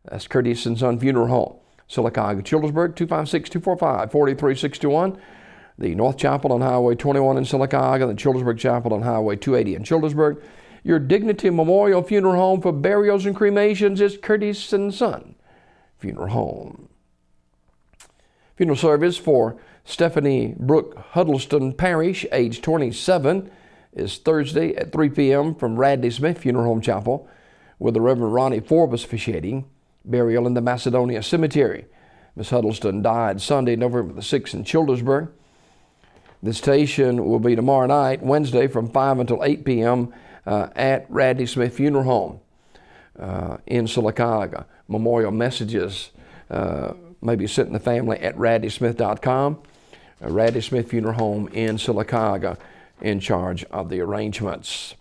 That's Curtis and Son Funeral Home, Sylacauga, Childersburg, 256-245-4361. The North Chapel on Highway 21 in Sylacauga, the Childersburg Chapel on Highway 280 in Childersburg. Your Dignity Memorial Funeral Home for burials and cremations is Curtis and Son Funeral Home. Funeral service for Stephanie Brooke Huddleston Parrish, age 27, is Thursday at 3 p.m. from Radley Smith Funeral Home Chapel, with the Reverend Ronnie Forbes officiating. Burial in the Macedonia Cemetery. Miss Huddleston died Sunday, November the 6th in Childersburg. Visitation will be tomorrow night, Wednesday, from 5 until 8 p.m. At Radley Smith Funeral Home in Sylacauga. Memorial messages may be sent in the family at radleysmith.com. Radley Smith Funeral Home in Sylacauga in charge of the arrangements.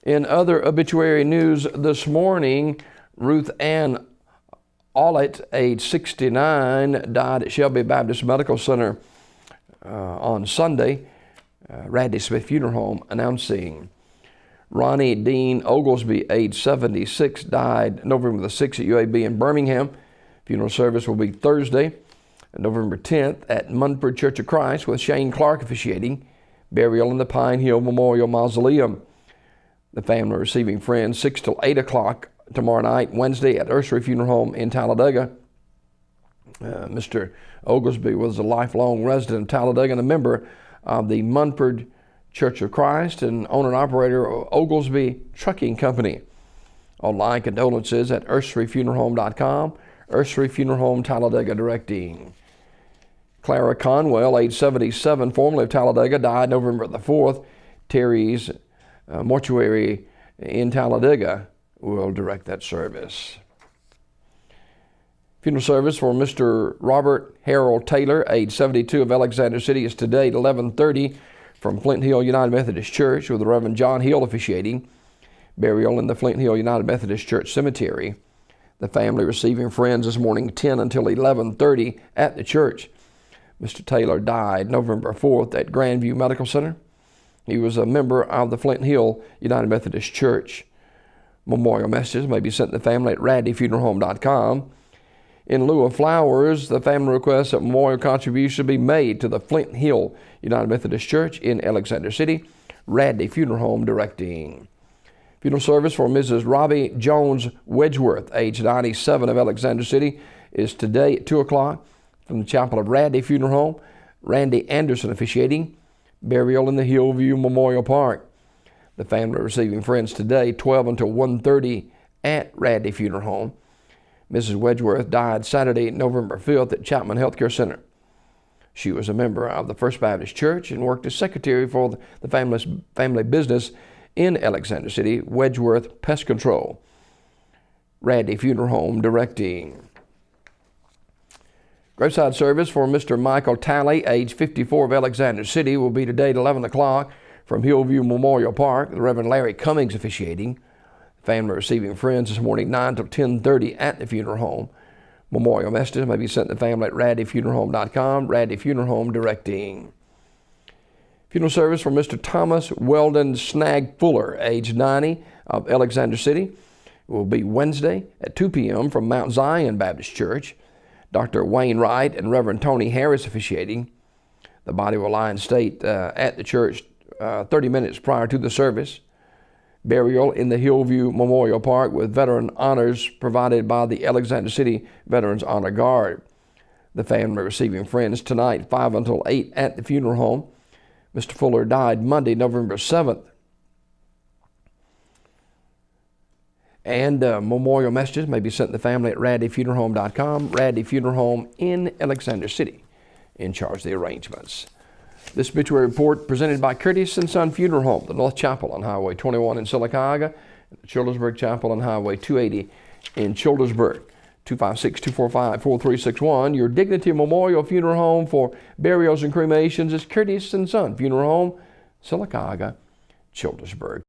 In other obituary news this morning, Ruth Ann Ollett, age 69, died at Shelby Baptist Medical Center on Sunday. Radley Smith Funeral Home announcing. Ronnie Dean Oglesby, age 76, died November the 6th at UAB in Birmingham. Funeral service will be Thursday, November 10th at Munford Church of Christ, with Shane Clark officiating. Burial in the Pine Hill Memorial Mausoleum. The family receiving friends 6 till 8 o'clock tomorrow night, Wednesday, at Ursery Funeral Home in Talladega. Mr. Oglesby was a lifelong resident of Talladega and a member of the Munford Church of Christ and owner and operator of Oglesby Trucking Company. Online condolences at urseryfuneralhome.com. Ursery Funeral Home Talladega directing. Clara Conwell, age 77, formerly of Talladega, died November the 4th. Terry's Mortuary in Talladega will direct that service. Funeral service for Mr. Robert Harold Taylor, age 72, of Alexander City, is today at 11:30 from Flint Hill United Methodist Church, with the Reverend John Hill officiating. Burial in the Flint Hill United Methodist Church Cemetery. The family receiving friends this morning 10 until 11:30 at the church. Mr. Taylor died November 4th at Grandview Medical Center. He was a member of the Flint Hill United Methodist Church. Memorial messages may be sent to the family at radleyfuneralhome.com. In lieu of flowers, the family requests that memorial contributions be made to the Flint Hill United Methodist Church in Alexander City. Radley Funeral Home directing. Funeral service for Mrs. Robbie Jones Wedgeworth, age 97, of Alexander City, is today at 2 o'clock from the chapel of Radley Funeral Home. Randy Anderson officiating. Burial in the Hillview Memorial Park. The family receiving friends today, 12 until 1:30 at Radley Funeral Home. Mrs. Wedgeworth died Saturday, November 5th at Chapman Healthcare Center. She was a member of the First Baptist Church and worked as secretary for the family business in Alexander City, Wedgeworth Pest Control. Radley Funeral Home directing. Graveside service for Mr. Michael Talley, age 54, of Alexander City, will be today at 11 o'clock from Hillview Memorial Park. The Reverend Larry Cummings officiating. Family receiving friends this morning 9 till 10:30 at the funeral home. Memorial messages may be sent to the family at radleyfuneralhome.com. Radley Funeral Home directing. Funeral service for Mr. Thomas Weldon Snag Fuller, age 90, of Alexander City, will be Wednesday at 2 p.m. from Mount Zion Baptist Church. Dr. Wayne Wright and Reverend Tony Harris officiating. The body will lie in state at the church 30 minutes prior to the service. Burial in the Hillview Memorial Park with veteran honors provided by the Alexander City Veterans Honor Guard. The family receiving friends tonight, 5 until 8 at the funeral home. Mr. Fuller died Monday, November 7th. And memorial messages may be sent to the family at radleyfuneralhome.com. Radley Funeral Home in Alexander City in charge of the arrangements. This obituary report presented by Curtis and Son Funeral Home, the North Chapel on Highway 21 in Sylacauga, and the Childersburg Chapel on Highway 280 in Childersburg. 256-245-4361. Your Dignity Memorial Funeral Home for burials and cremations is Curtis and Son Funeral Home, Sylacauga, Childersburg.